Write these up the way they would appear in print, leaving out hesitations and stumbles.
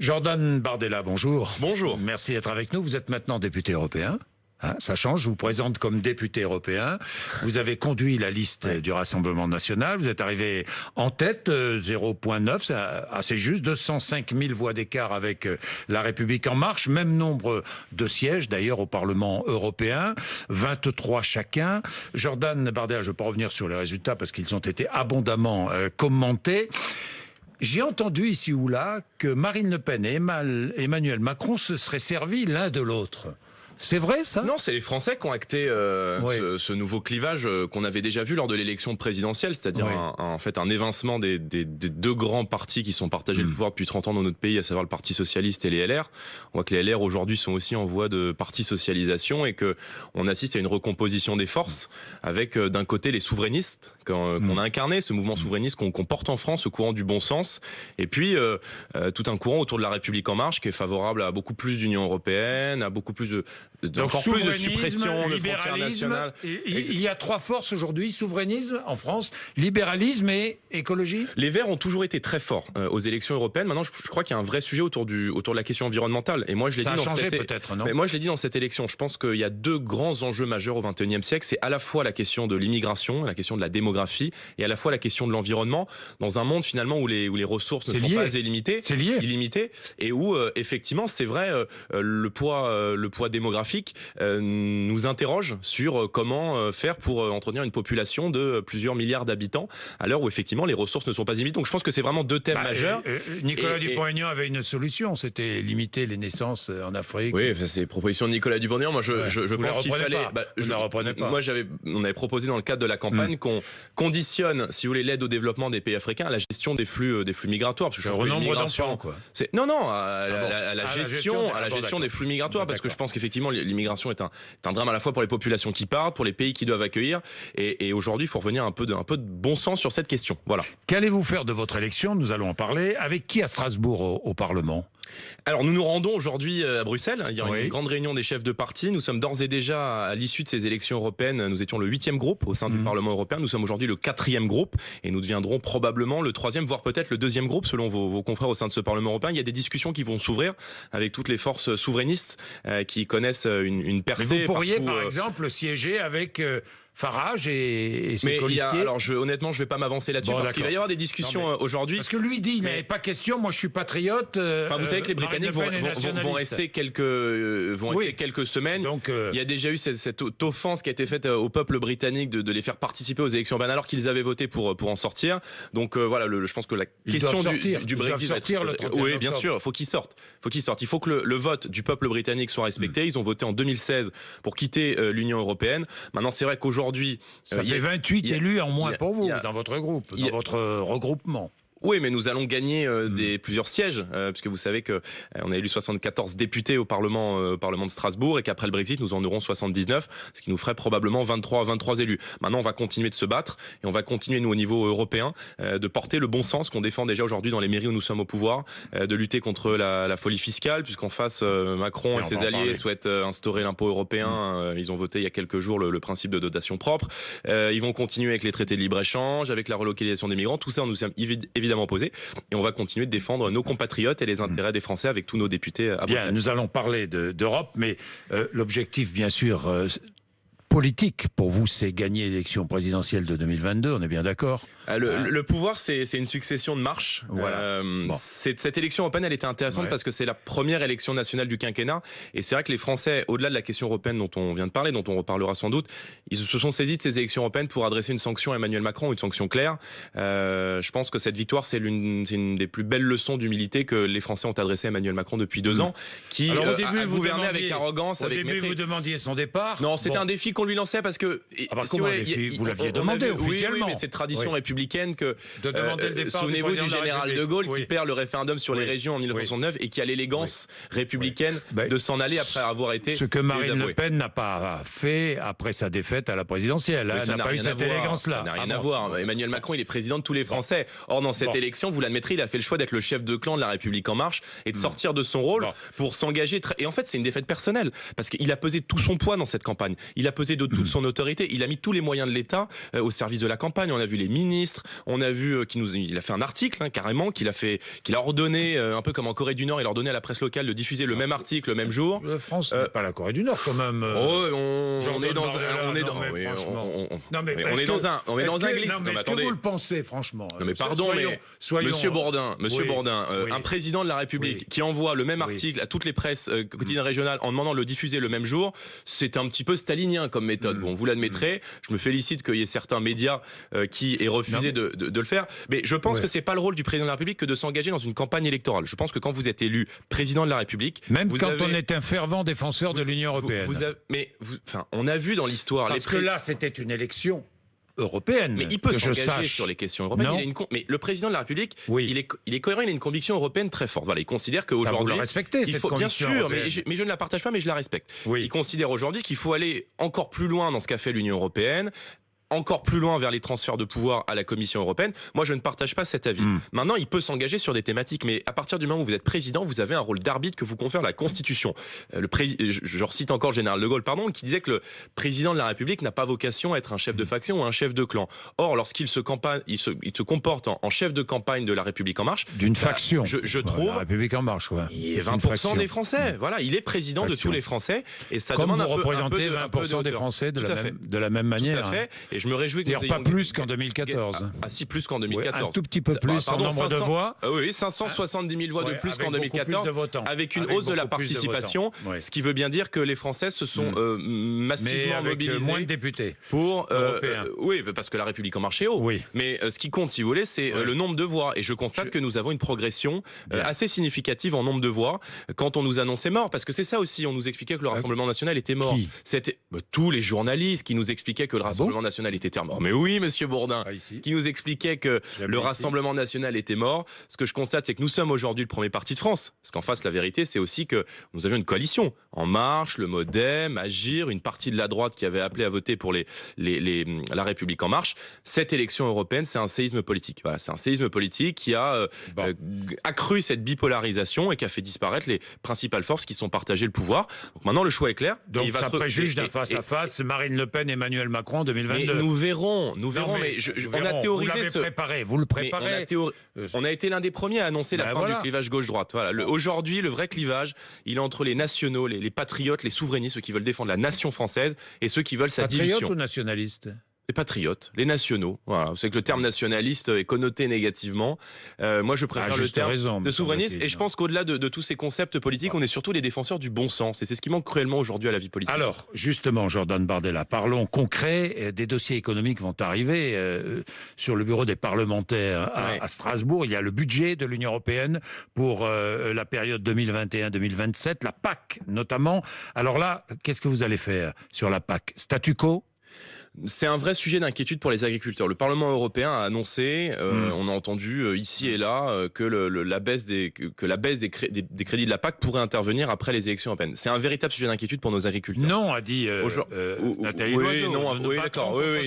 Jordan Bardella, bonjour. Bonjour. Merci d'être avec nous. Vous êtes maintenant député européen. Ça change, je vous présente comme député européen. Vous avez conduit la liste du Rassemblement national. Vous êtes arrivé en tête, 0,9, c'est assez juste, 205 000 voix d'écart avec La République en marche. Même nombre de sièges d'ailleurs au Parlement européen, 23 chacun. Jordan Bardella, je ne vais pas revenir sur les résultats parce qu'ils ont été abondamment commentés. J'ai entendu ici ou là que Marine Le Pen et Emmanuel Macron se seraient servis l'un de l'autre. C'est vrai, ça? Non, c'est les Français qui ont acté ce nouveau clivage qu'on avait déjà vu lors de l'élection présidentielle, c'est-à-dire en fait un évincement des deux grands partis qui sont partagés le pouvoir depuis 30 ans dans notre pays, à savoir le Parti socialiste et les LR. On voit que les LR aujourd'hui sont aussi en voie de parti-socialisation et que on assiste à une recomposition des forces avec d'un côté les souverainistes qu'on a incarné, ce mouvement souverainiste qu'on porte en France, ce courant du bon sens, et puis tout un courant autour de La République en marche qui est favorable à beaucoup plus d'Union européenne, à beaucoup plus encore plus de suppression de frontières nationales. Il y a trois forces aujourd'hui, souverainisme en France, libéralisme et écologie. Les Verts ont toujours été très forts aux élections européennes. Maintenant, je crois qu'il y a un vrai sujet autour de la question environnementale. Et moi, je l'ai dit dans cette élection. Je pense qu'il y a deux grands enjeux majeurs au XXIe siècle. C'est à la fois la question de l'immigration, la question de la démographie, et à la fois la question de l'environnement. Dans un monde finalement où les ressources ne sont pas illimitées, et où effectivement, c'est vrai, le poids démographique nous interroge sur comment faire pour entretenir une population de plusieurs milliards d'habitants à l'heure où effectivement les ressources ne sont pas illimitées. Donc je pense que c'est vraiment deux thèmes majeurs. Nicolas Dupont-Aignan avait une solution, c'était limiter les naissances en Afrique. Oui, c'est les propositions de Nicolas Dupont-Aignan. Moi, je pense qu'il fallait. Je la reprenais pas. Moi, on avait proposé dans le cadre de la campagne qu'on conditionne, si vous voulez, l'aide au développement des pays africains à la gestion des flux migratoires. Parce que le nombre d'enfants, quoi. À la gestion des flux migratoires, parce que je pense qu'effectivement l'immigration est un drame à la fois pour les populations qui partent, pour les pays qui doivent accueillir, et aujourd'hui il faut revenir un peu de bon sens sur cette question. Voilà. Qu'allez-vous faire de votre élection? Nous allons en parler. Avec qui à Strasbourg au Parlement? Alors nous nous rendons aujourd'hui à Bruxelles. Il y a une grande réunion des chefs de parti. Nous sommes d'ores et déjà à l'issue de ces élections européennes. Nous étions le 8e groupe au sein du Parlement européen. Nous sommes aujourd'hui le 4e groupe et nous deviendrons probablement le 3e, voire peut-être le 2e groupe selon vos confrères au sein de ce Parlement européen. Il y a des discussions qui vont s'ouvrir avec toutes les forces souverainistes qui connaissent une percée. Mais vous pourriez par exemple siéger avec Farage et ses colistiers. Alors honnêtement, je vais pas m'avancer là-dessus parce qu'il va y avoir des discussions aujourd'hui. Parce que lui dit, il n'avait pas question. Moi, je suis patriote. Vous savez que les Britanniques vont rester quelques semaines. Donc, il y a déjà eu cette offense qui a été faite au peuple britannique de les faire participer aux élections européennes alors qu'ils avaient voté pour en sortir. Donc voilà, je pense que la question du Brexit va être. Oui, bien sûr, faut qu'ils sortent. Il faut que le vote du peuple britannique soit respecté. Ils ont voté en 2016 pour quitter l'Union européenne. Maintenant, c'est vrai qu'aujourd'hui ça fait 28 élus en moins pour vous, dans votre groupe, dans votre regroupement. Oui, mais nous allons gagner plusieurs sièges, puisque vous savez que on a élu 74 députés au Parlement de Strasbourg et qu'après le Brexit, nous en aurons 79, ce qui nous ferait probablement 23 élus. Maintenant, on va continuer de se battre et on va continuer, nous, au niveau européen, de porter le bon sens qu'on défend déjà aujourd'hui dans les mairies où nous sommes au pouvoir, de lutter contre la folie fiscale, puisqu'en face, Macron et ses alliés souhaitent instaurer l'impôt européen. Ils ont voté il y a quelques jours le principe de dotation propre. Ils vont continuer avec les traités de libre-échange, avec la relocalisation des migrants. Tout ça, nous sommes évidemment opposés et on va continuer de défendre nos compatriotes et les intérêts des Français avec tous nos députés à Bruxelles. Bien, nous allons parler d'Europe, mais l'objectif, bien sûr, politique pour vous, c'est gagner l'élection présidentielle de 2022, on est bien d'accord? Le pouvoir, c'est une succession de marches. Voilà. Cette élection européenne, elle était intéressante parce que c'est la première élection nationale du quinquennat. Et c'est vrai que les Français, au-delà de la question européenne dont on vient de parler, dont on reparlera sans doute, ils se sont saisis de ces élections européennes pour adresser une sanction à Emmanuel Macron, une sanction claire. Je pense que cette victoire, c'est une des plus belles leçons d'humilité que les Français ont adressées à Emmanuel Macron depuis 2 ans, qui au début, a gouverné avec arrogance, avec mépris. Au début, vous demandiez son départ. Non, c'était un défi qu'on lui lançait parce que... vous l'aviez demandé officiellement. Oui, mais cette tradition républicaine que... De demander le départ souvenez-vous du président général de Gaulle qui perd le référendum sur les régions en 1969 et qui a l'élégance républicaine de s'en aller après avoir été... Ce que Marine Le Pen n'a pas fait après sa défaite à la présidentielle. Elle n'a pas eu cette élégance-là. Ça n'a rien à voir. Emmanuel Macron, il est président de tous les Français. Or, dans cette élection, vous l'admettrez, il a fait le choix d'être le chef de clan de la République en marche et de sortir de son rôle pour s'engager. Et en fait, c'est une défaite personnelle parce qu'il a pesé tout son poids dans cette campagne. Il a pesé usé de toute son autorité. Il a mis tous les moyens de l'État au service de la campagne. On a vu les ministres, on a vu il a fait un article carrément, qu'il a ordonné, un peu comme en Corée du Nord, il a ordonné à la presse locale de diffuser le même article le même jour. La France, pas la Corée du Nord quand même. On est dans un glisse. Non, mais est-ce que vous le pensez franchement? Non mais pardon, Monsieur Bourdin, un président de la République qui envoie le même article à toutes les presses quotidiennes régionales en demandant de le diffuser le même jour, c'est un petit peu stalinien comme méthode. Bon, vous l'admettrez. Je me félicite qu'il y ait certains médias qui aient refusé de le faire. Mais je pense que c'est pas le rôle du président de la République que de s'engager dans une campagne électorale. Je pense que quand vous êtes élu président de la République, même quand on est un fervent défenseur de l'Union européenne. On a vu dans l'histoire. Parce que là, c'était une élection européenne. Mais il peut s'engager sur les questions européennes. Mais le président de la République, il est cohérent, il a une conviction européenne très forte. Voilà, il considère qu'aujourd'hui, vous le respectez, cette conviction bien sûr, mais je ne la partage pas, mais je la respecte. Il considère aujourd'hui qu'il faut aller encore plus loin dans ce qu'a fait l'Union européenne, encore plus loin vers les transferts de pouvoir à la Commission européenne. Moi, je ne partage pas cet avis. Maintenant, il peut s'engager sur des thématiques, mais à partir du moment où vous êtes président, vous avez un rôle d'arbitre que vous confère la Constitution. Je recite encore le général de Gaulle, qui disait que le président de la République n'a pas vocation à être un chef de faction ou un chef de clan. Or, lorsqu'il se comporte en chef de campagne de la République en marche, d'une faction, je trouve, la République en marche, il est 20% des Français. Voilà, il est président de tous les Français, et ça demande vous représentez 20% des Français de la même manière. Tout à fait. Et je me réjouis que pas plus qu'en 2014. Si, plus qu'en 2014. Un tout petit peu plus en nombre de voix. Oui, 570 000 voix de plus qu'en 2014, avec une hausse de la participation, ce qui veut bien dire que les Français se sont massivement mobilisés. Moins de députés pour oui, parce que la République en marche est haut. Mais ce qui compte, si vous voulez, c'est le nombre de voix. Et je constate que nous avons une progression assez significative en nombre de voix quand on nous annonçait mort. Parce que c'est ça aussi, on nous expliquait que le Rassemblement national était mort. C'était tous les journalistes qui nous expliquaient que le Rassemblement national était mort. Mais oui, monsieur Bourdin, qui nous expliquait que le Rassemblement national était mort. Ce que je constate, c'est que nous sommes aujourd'hui le premier parti de France. Parce qu'en face, la vérité, c'est aussi que nous avions une coalition. En Marche, le MoDem, Agir, une partie de la droite qui avait appelé à voter pour la République en marche. Cette élection européenne, c'est un séisme politique. Voilà, c'est un séisme politique qui a accru cette bipolarisation et qui a fait disparaître les principales forces qui sont partagées le pouvoir. Donc maintenant, le choix est clair. Donc ça préjuge d'un face-à-face Marine Le Pen, Emmanuel Macron en 2022. Mais nous verrons. On a théorisé vous le préparez. On a été l'un des premiers à annoncer la fin du clivage gauche-droite. Voilà. Aujourd'hui, le vrai clivage, il est entre les nationaux, les patriotes, les souverainistes, ceux qui veulent défendre la nation française et ceux qui veulent sa division. Patriotes ou nationalistes? Les patriotes, les nationaux. Voilà. Vous savez que le terme nationaliste est connoté négativement. Moi, je préfère le terme de souverainiste. Et je pense qu'au-delà de tous ces concepts politiques, on est surtout les défenseurs du bon sens. Et c'est ce qui manque cruellement aujourd'hui à la vie politique. Alors, justement, Jordan Bardella, parlons concret. Des dossiers économiques vont arriver sur le bureau des parlementaires à Strasbourg. Il y a le budget de l'Union européenne pour la période 2021-2027, la PAC notamment. Alors là, qu'est-ce que vous allez faire sur la PAC? Statu quo? C'est un vrai sujet d'inquiétude pour les agriculteurs. Le Parlement européen a annoncé, on a entendu ici et là, que la baisse des crédits de la PAC pourrait intervenir après les élections européennes. C'est un véritable sujet d'inquiétude pour nos agriculteurs. Non, a dit Nathalie Loiseau.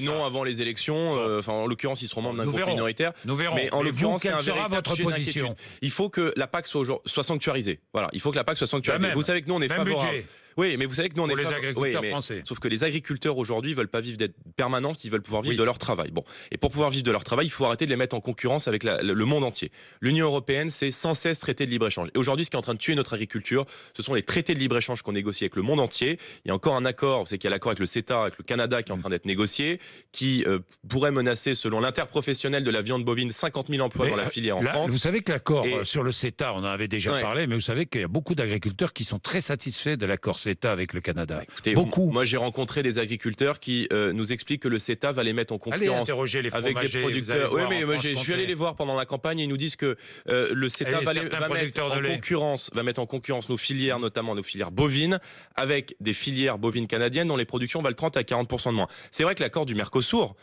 Non avant les élections. En l'occurrence, ils seront membres d'un groupe minoritaire. Nous verrons. Mais en l'occurrence, c'est un véritable votre sujet d'inquiétude. Il faut que la PAC soit sanctuarisée. Voilà, il faut que la PAC soit sanctuarisée. Vous savez que nous, on est favorable. Oui, mais vous savez que nous, on est les agriculteurs français. Sauf que les agriculteurs aujourd'hui veulent pas vivre d'être permanents, ils veulent pouvoir vivre de leur travail. Bon, et pour pouvoir vivre de leur travail, il faut arrêter de les mettre en concurrence avec le monde entier. L'Union européenne, c'est sans cesse traité de libre-échange. Et aujourd'hui, ce qui est en train de tuer notre agriculture, ce sont les traités de libre-échange qu'on négocie avec le monde entier. Il y a encore un accord, vous savez qu'il y a l'accord avec le CETA, avec le Canada, qui est en train d'être négocié, qui pourrait menacer, selon l'interprofessionnel de la viande bovine, 50 000 emplois dans la filière en France. Vous savez que l'accord sur le CETA, on en avait déjà parlé, mais vous savez qu'il y a beaucoup d'agriculteurs qui sont très satisfaits de l'accord CETA avec le Canada. Écoutez, beaucoup. Moi, j'ai rencontré des agriculteurs qui nous expliquent que le CETA va les mettre en concurrence avec des producteurs. Oui, mais je suis allé les voir pendant la campagne et ils nous disent que le CETA va mettre en concurrence nos filières, notamment nos filières bovines, avec des filières bovines canadiennes dont les productions valent 30 à 40% de moins. C'est vrai que l'accord du Mercosur,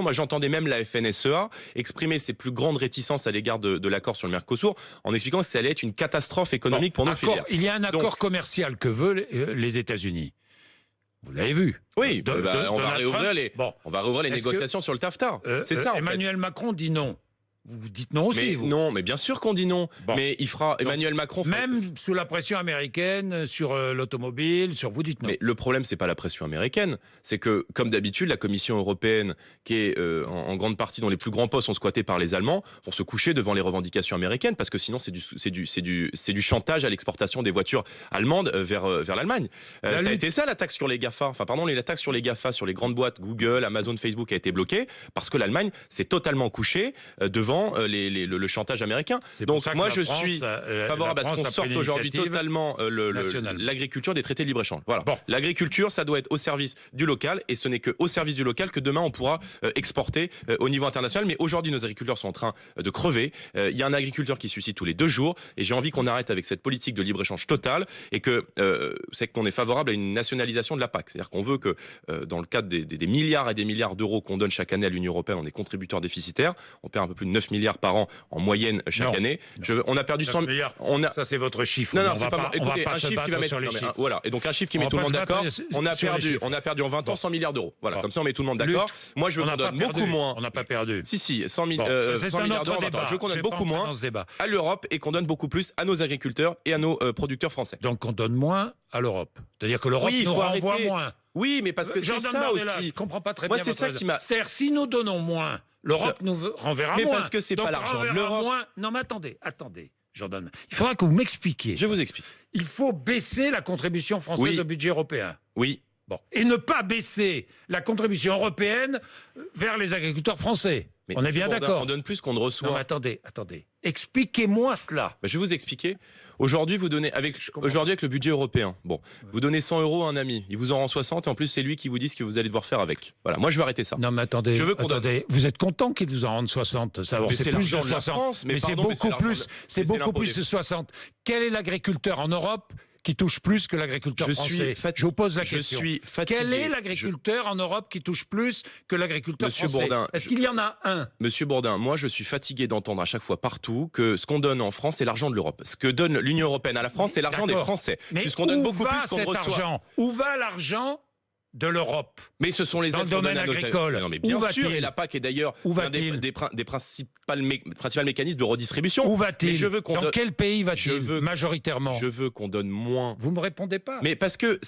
moi j'entendais même la FNSEA exprimer ses plus grandes réticences à l'égard de l'accord sur le Mercosur en expliquant que ça allait être une catastrophe économique pour nos filières. Il y a un accord commercial que veulent les États-Unis. Vous l'avez vu. Oui, on va réouvrir les négociations sur le TAFTA. C'est ça. Emmanuel Macron dit non. Vous dites non aussi, Mais vous. non, mais bien sûr qu'on dit non. Bon. Mais il fera Emmanuel Macron. Même sous la pression américaine, sur l'automobile, vous dites non. Mais le problème, c'est pas la pression américaine, c'est que, comme d'habitude, la Commission européenne, qui est en grande partie dont les plus grands postes sont squattés par les Allemands, vont se coucher devant les revendications américaines, parce que sinon c'est du chantage à l'exportation des voitures allemandes vers l'Allemagne. Ça a été ça la taxe sur les GAFA. Enfin, pardon, la taxe sur les GAFA, sur les grandes boîtes Google, Amazon, Facebook a été bloquée parce que l'Allemagne s'est totalement couchée devant le chantage américain. Donc moi je suis favorable à ce qu'on sorte aujourd'hui totalement l'agriculture des traités de libre-échange. Voilà. Bon. L'agriculture, ça doit être au service du local, et ce n'est qu'au service du local que demain on pourra exporter au niveau international. Mais aujourd'hui, nos agriculteurs sont en train de crever. Il y a un agriculteur qui se suicide tous les 2 jours, et j'ai envie qu'on arrête avec cette politique de libre-échange total, et que c'est qu'on est favorable à une nationalisation de la PAC. C'est-à-dire qu'on veut que dans le cadre des milliards et des milliards d'euros qu'on donne chaque année à l'Union européenne, on est contributeur déficitaire. On perd un peu plus de 9 milliards par an en moyenne chaque année. On a perdu 100 milliards. Ça, c'est votre chiffre. Non, c'est pas. Écoutez, un chiffre qui va mettre. Voilà. Et donc un chiffre qui met tout le monde d'accord. On a perdu en 20 ans 100 milliards d'euros. Voilà. Comme ça, on met tout le monde d'accord. Moi, je veux qu'on donne beaucoup moins. On n'a pas perdu. Si, 100 milliards d'euros. Je veux qu'on donne beaucoup moins à l'Europe et qu'on donne beaucoup plus à nos agriculteurs et à nos producteurs français. Donc, on donne moins à l'Europe. C'est-à-dire que l'Europe nous renvoie moins. Oui, mais parce que c'est ça aussi. Je comprends pas très bien. Moi, c'est ça qui m'a. C'est-à-dire, si nous donnons moins, l'Europe nous renverra moins. Mais parce que c'est pas l'argent de l'Europe. Non, mais attendez, Jordan. Il faudra que vous m'expliquiez. Je vous explique. Il faut baisser la contribution française au budget européen. Oui. Bon. Et ne pas baisser la contribution européenne vers les agriculteurs français. Mais on est bien d'accord. On donne plus qu'on ne reçoit. Non, mais attendez. Expliquez-moi cela. Je vais vous expliquer. Aujourd'hui, vous donnez avec le budget européen. Bon, vous donnez 100 euros à un ami, il vous en rend 60, et en plus c'est lui qui vous dit ce que vous allez devoir faire avec. Voilà, moi je veux arrêter ça. Non mais attendez, vous êtes content qu'il vous en rende 60. Ça, c'est plus de 60. France, mais c'est beaucoup plus. C'est beaucoup plus de 60. Quel est l'agriculteur en Europe qui touche plus que l'agriculteur français? Je vous pose la question. Je suis fatigué. Quel est l'agriculteur en Europe qui touche plus que l'agriculteur français? Bourdin, est-ce qu'il y en a un? Monsieur Bourdin, moi je suis fatigué d'entendre à chaque fois partout que ce qu'on donne en France, c'est l'argent de l'Europe. Ce que donne l'Union européenne à la France, c'est l'argent des Français. Mais puisqu'on donne beaucoup plus qu'on reçoit. Où va l'argent de l'Europe? Mais ce sont les dans le domaine agricole. Non, mais bien sûr, et la PAC est d'ailleurs un des principaux mécanismes de redistribution. Où va-t-il? Dans quel pays va-t-il majoritairement? Je veux qu'on donne moins. Vous me répondez pas. Mais parce que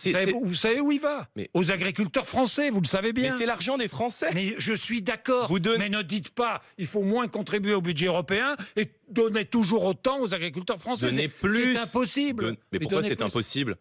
vous savez où il va? Aux agriculteurs français, vous le savez bien. Mais c'est l'argent des Français. Mais je suis d'accord. Mais ne dites pas, il faut moins contribuer au budget européen et donner toujours autant aux agriculteurs français. Donnez plus. C'est impossible. Mais pourquoi c'est impossible?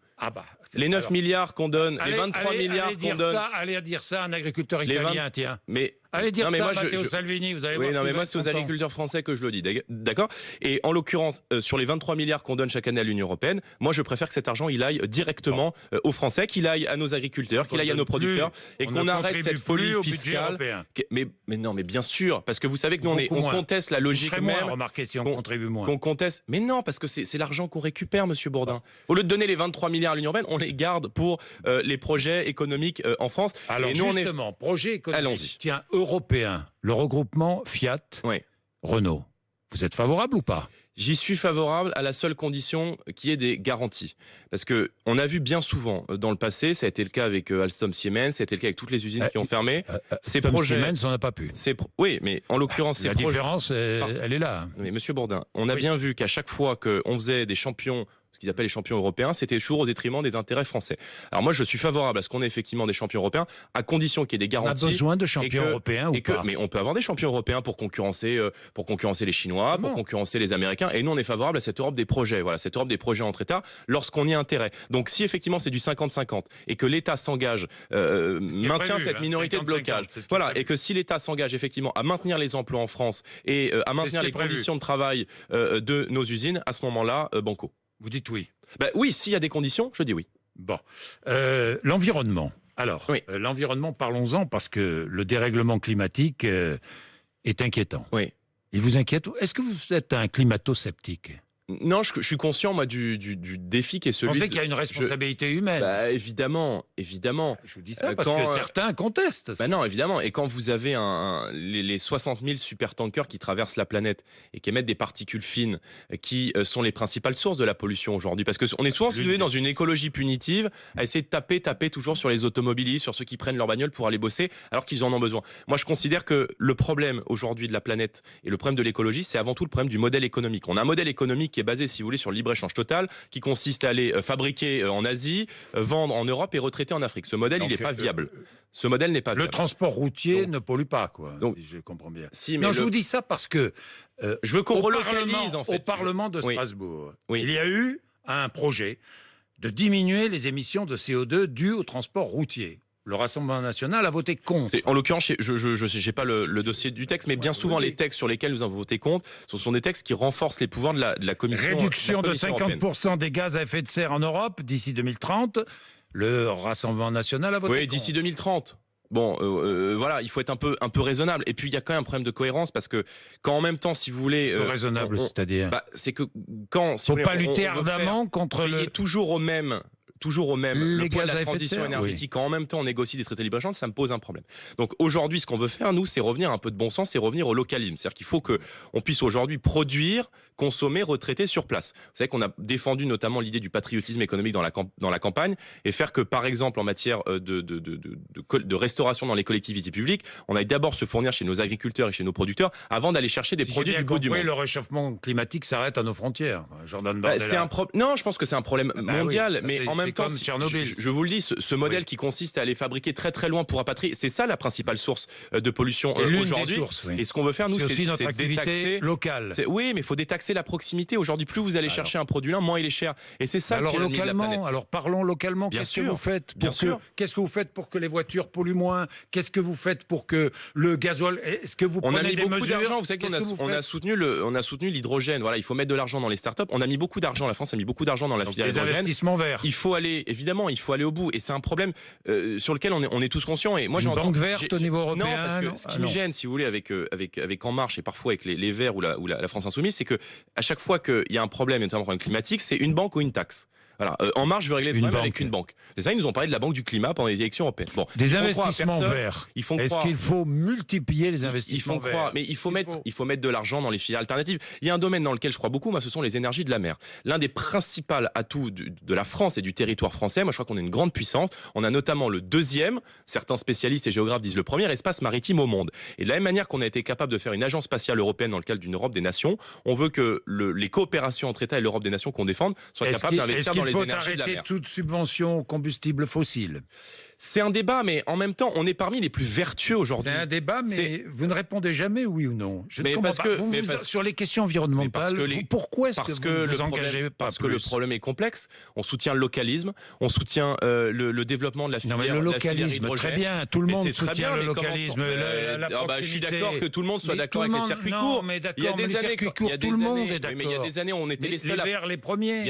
Les 9 alors, milliards qu'on donne, les 23 milliards qu'on donne. Allez dire ça à un agriculteur italien, tiens. Mais allez dire ça à Matteo Salvini, vous allez voir. Oui, non, mais moi, c'est aux agriculteurs français que je le dis, d'accord? Et en l'occurrence, sur les 23 milliards qu'on donne chaque année à l'Union européenne, moi, je préfère que cet argent, il aille directement aux Français, qu'il aille à nos agriculteurs, qu'il aille à nos producteurs, et qu'on arrête cette folie fiscale. Mais non, mais bien sûr, parce que vous savez que nous, on conteste la logique même. Remarquez si on contribue moins. Qu'on conteste. Mais non, parce que c'est l'argent qu'on récupère, monsieur Bourdin. Au lieu de donner les 23 milliards à l'Union européenne, on les garde pour les projets économiques en France. Alors, justement, projet économique, tiens, européen, le regroupement Fiat, Renault. Vous êtes favorable ou pas? J'y suis favorable à la seule condition qu'il y ait des garanties. Parce que on a vu bien souvent dans le passé, ça a été le cas avec Alstom Siemens, ça a été le cas avec toutes les usines qui ont fermé. Ces projets, Siemens, on n'a pas pu. Oui, mais en l'occurrence, la différence, elle est là. Mais monsieur Bourdin, on a bien vu qu'à chaque fois qu'on faisait des champions, ce qu'ils appellent les champions européens, c'était toujours au détriment des intérêts français. Alors moi, je suis favorable à ce qu'on ait effectivement des champions européens, à condition qu'il y ait des garanties. On a besoin de champions européens ou pas? Mais on peut avoir des champions européens pour concurrencer les Chinois, pour concurrencer les Américains. Et nous, on est favorable à cette Europe des projets. Voilà, cette Europe des projets entre États, lorsqu'on y a intérêt. Donc si effectivement c'est du 50-50 et que l'État s'engage, maintient cette minorité de blocage, voilà, et que si l'État s'engage effectivement à maintenir les emplois en France et à maintenir les conditions de travail de nos usines, à ce moment-là, banco. Vous dites oui? Oui, s'il y a des conditions, je dis oui. Bon. L'environnement. Alors, l'environnement, parlons-en, parce que le dérèglement climatique est inquiétant. Oui. Il vous inquiète? Est-ce que vous êtes un climato-sceptique? Non, je suis conscient, moi, du défi qui est celui. Vous pensez qu'il y a une responsabilité humaine? Évidemment. Je vous dis ça parce que certains contestent. Non, évidemment. Et quand vous avez les 60 000 supertankers qui traversent la planète et qui émettent des particules fines, qui sont les principales sources de la pollution aujourd'hui, parce qu'on est souvent situé dans une écologie punitive, à essayer de taper toujours sur les automobilistes, sur ceux qui prennent leur bagnole pour aller bosser, alors qu'ils en ont besoin. Moi, je considère que le problème aujourd'hui de la planète et le problème de l'écologie, c'est avant tout le problème du modèle économique. On a un modèle économique qui est basé, si vous voulez, sur le libre-échange total, qui consiste à aller fabriquer en Asie, vendre en Europe et retraiter en Afrique. Ce modèle, il n'est pas viable. Ce modèle n'est pas viable. Le transport routier ne pollue pas, quoi. Donc, si je comprends bien. Je vous dis ça parce que je veux qu'on relocalise, en fait. Au Parlement de Strasbourg, il y a eu un projet de diminuer les émissions de CO2 dues au transport routier. Le Rassemblement national a voté contre. En l'occurrence, je n'ai pas le dossier du texte, mais bien souvent, les textes sur lesquels nous avons voté contre, ce sont des textes qui renforcent les pouvoirs de la Commission. Réduction de 50% des gaz à effet de serre en Europe d'ici 2030. Le Rassemblement national a voté contre. Oui, d'ici 2030. Bon, voilà, il faut être un peu raisonnable. Et puis, il y a quand même un problème de cohérence parce que quand en même temps, si vous voulez... raisonnable, c'est-à-dire c'est que quand... Faut pas lutter ardemment contre toujours au même le poids de la transition énergétique, quand en même temps on négocie des traités de libre-échange, ça me pose un problème. Donc aujourd'hui, ce qu'on veut faire, nous, c'est revenir un peu de bon sens et revenir au localisme. C'est-à-dire qu'il faut qu'on puisse aujourd'hui produire, consommer, retraiter sur place. Vous savez qu'on a défendu notamment l'idée du patriotisme économique dans la campagne et faire que, par exemple, en matière de restauration dans les collectivités publiques, on aille d'abord se fournir chez nos agriculteurs et chez nos producteurs avant d'aller chercher des produits du bout du monde. Le réchauffement climatique s'arrête à nos frontières. Jordan Bardella. Non, je pense que c'est un problème mondial, mais en même temps, Tchernobyl. Je vous le dis, ce modèle qui consiste à aller fabriquer très très loin pour rapatrier, c'est ça la principale source de pollution aujourd'hui. Et ce qu'on veut faire, nous, c'est notre activité locale. Oui, mais il faut détaxer la proximité. Aujourd'hui, plus vous allez chercher un produit là, moins il est cher. Et c'est ça. Alors localement, parlons localement. Qu'est-ce que vous faites Qu'est-ce que vous faites pour que les voitures polluent moins? Qu'est-ce que vous faites pour que le gasoil? Est-ce que vous prenez des mesures? Vous savez qu'on a soutenu l'hydrogène. Voilà, il faut mettre de l'argent dans les startups. On a mis beaucoup d'argent. La France a mis beaucoup d'argent dans la filière hydrogène. Des investissements verts. Évidemment, il faut aller au bout. Et c'est un problème sur lequel on est tous conscients. Et moi, une banque verte au niveau européen. Non, parce que ce qui me gêne, si vous voulez, avec En Marche et parfois avec les Verts ou la France Insoumise, c'est que à chaque fois qu'il y a un problème, notamment un problème climatique, c'est une banque ou une taxe. Voilà. En Marche veut régler le problème avec une banque. C'est ça, ils nous ont parlé de la banque du climat pendant les élections européennes. Bon, des investissements verts. Est-ce qu'il faut multiplier les investissements verts? Mais il faut mettre de l'argent dans les filières alternatives. Il y a un domaine dans lequel je crois beaucoup, moi, ce sont les énergies de la mer. L'un des principaux atouts de la France et du territoire français, moi je crois qu'on est une grande puissance. On a notamment le deuxième, certains spécialistes et géographes disent le premier espace maritime au monde. Et de la même manière qu'on a été capable de faire une agence spatiale européenne dans le cadre d'une Europe des nations, on veut que les coopérations entre États et l'Europe des nations qu'on défende soient capables d'investir dans les énergies de la mer. Il faut arrêter toute subvention aux combustibles fossiles. C'est un débat, mais en même temps, on est parmi les plus vertueux aujourd'hui. C'est un débat, mais vous ne répondez jamais oui ou non. Sur les questions environnementales, pourquoi est-ce que vous vous engagez pas? Parce que le problème est complexe. On soutient le localisme, on soutient le développement de la filière. Non, mais le localisme, très bien. Tout le monde soutient le localisme. Je suis d'accord que tout le monde soit d'accord avec les circuits courts. Il y a des années, tout le monde est d'accord. Mais il y a des années, on était les seuls. Les Verts, les premiers.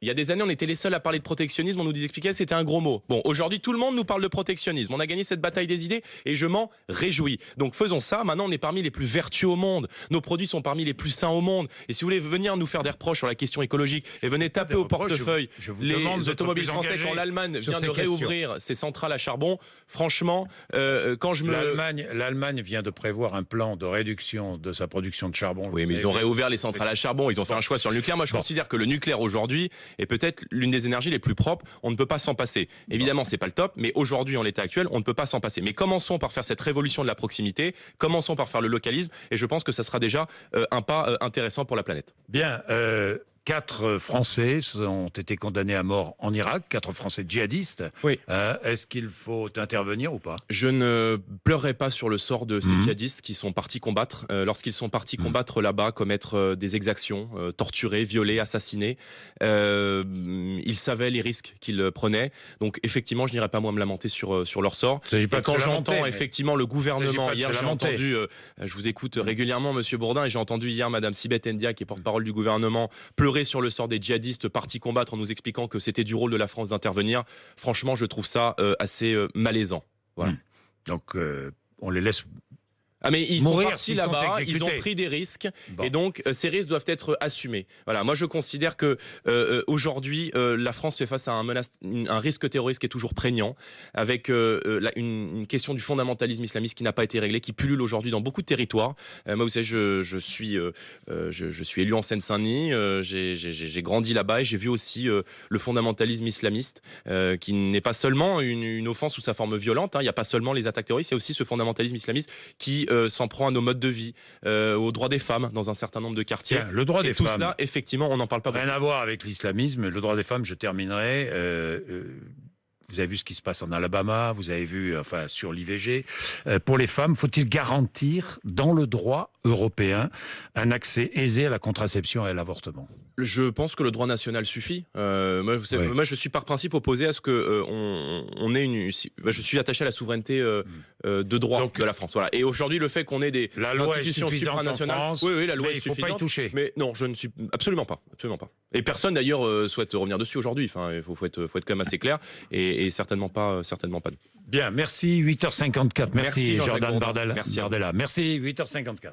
Il y a des années, on était les seuls à parler de protectionnisme, on nous expliquait que c'était un gros mot. Bon, aujourd'hui, tout le monde nous parle de protectionnisme. On a gagné cette bataille des idées et je m'en réjouis. Donc faisons ça. Maintenant, on est parmi les plus vertueux au monde. Nos produits sont parmi les plus sains au monde. Et si vous voulez venir nous faire des reproches sur la question écologique et venez taper au portefeuille les automobiles français quand l'Allemagne vient de réouvrir ses centrales à charbon, franchement, L'Allemagne vient de prévoir un plan de réduction de sa production de charbon. Oui, mais ils ont réouvert les centrales à charbon. Ils ont fait un choix sur le nucléaire. Moi, je considère que le nucléaire aujourd'hui est peut-être l'une des énergies les plus propres. On ne peut pas s'en passer. Évidemment, c'est pas le top, mais aujourd'hui, en l'état actuel, on ne peut pas s'en passer. Mais commençons par faire cette révolution de la proximité, commençons par faire le localisme, et je pense que ça sera déjà un pas intéressant pour la planète. Bien. 4 Français ont été condamnés à mort en Irak, 4 Français djihadistes. Oui. Est-ce qu'il faut intervenir ou pas? Je ne pleurerai pas sur le sort de ces djihadistes qui sont partis combattre. Lorsqu'ils sont partis combattre là-bas, commettre des exactions, torturer, violer, assassiner, ils savaient les risques qu'ils prenaient. Donc effectivement, je n'irai pas moi me lamenter sur leur sort. Et quand j'entends effectivement le gouvernement, hier j'ai entendu, je vous écoute régulièrement Monsieur Bourdin, et j'ai entendu hier Madame Sibeth Ndiaye, qui est porte-parole du gouvernement, pleurer sur le sort des djihadistes partis combattre en nous expliquant que c'était du rôle de la France d'intervenir. Franchement, je trouve ça assez malaisant. Voilà. Donc, on les laisse Ah mais ils sont Mourir partis s'ils sont là-bas, ils exécutés. ont pris des risques Bon. et donc ces risques doivent être assumés. Voilà, moi je considère que aujourd'hui la France fait face à un risque terroriste qui est toujours prégnant, avec une question du fondamentalisme islamiste qui n'a pas été réglée, qui pullule aujourd'hui dans beaucoup de territoires. Moi vous savez, je suis élu en Seine-Saint-Denis, j'ai grandi là-bas et j'ai vu aussi le fondamentalisme islamiste qui n'est pas seulement une offense sous sa forme violente. Il n'y a pas seulement les attaques terroristes, il y a aussi ce fondamentalisme islamiste qui s'en prend à nos modes de vie, aux droits des femmes dans un certain nombre de quartiers. Tiens, le droit Et des tout femmes. cela, effectivement, on n'en parle pas beaucoup. Rien à voir avec l'islamisme. Le droit des femmes, je terminerai. Vous avez vu ce qui se passe en Alabama, vous avez vu, enfin, sur l'IVG. Pour les femmes, faut-il garantir dans le droit européen un accès aisé à la contraception et à l'avortement? Je pense que le droit national suffit. Moi, vous savez, Ouais. moi, je suis par principe opposé à ce que on ait je suis attaché à la souveraineté de droit Donc, de la France. Voilà. Et aujourd'hui, le fait qu'on ait des La loi est institutions suffisante en supranationales, France, oui, la loi mais est il faut pas y suffisante. toucher. Mais non, je ne suis absolument pas. Et personne d'ailleurs souhaite revenir dessus aujourd'hui. Enfin, il faut être quand même assez clair et certainement pas. Bien, merci, 8h54. Merci, Merci, Jean-Jacques Jordan Bourdin. Bardella. Merci à vous. Merci, 8h54.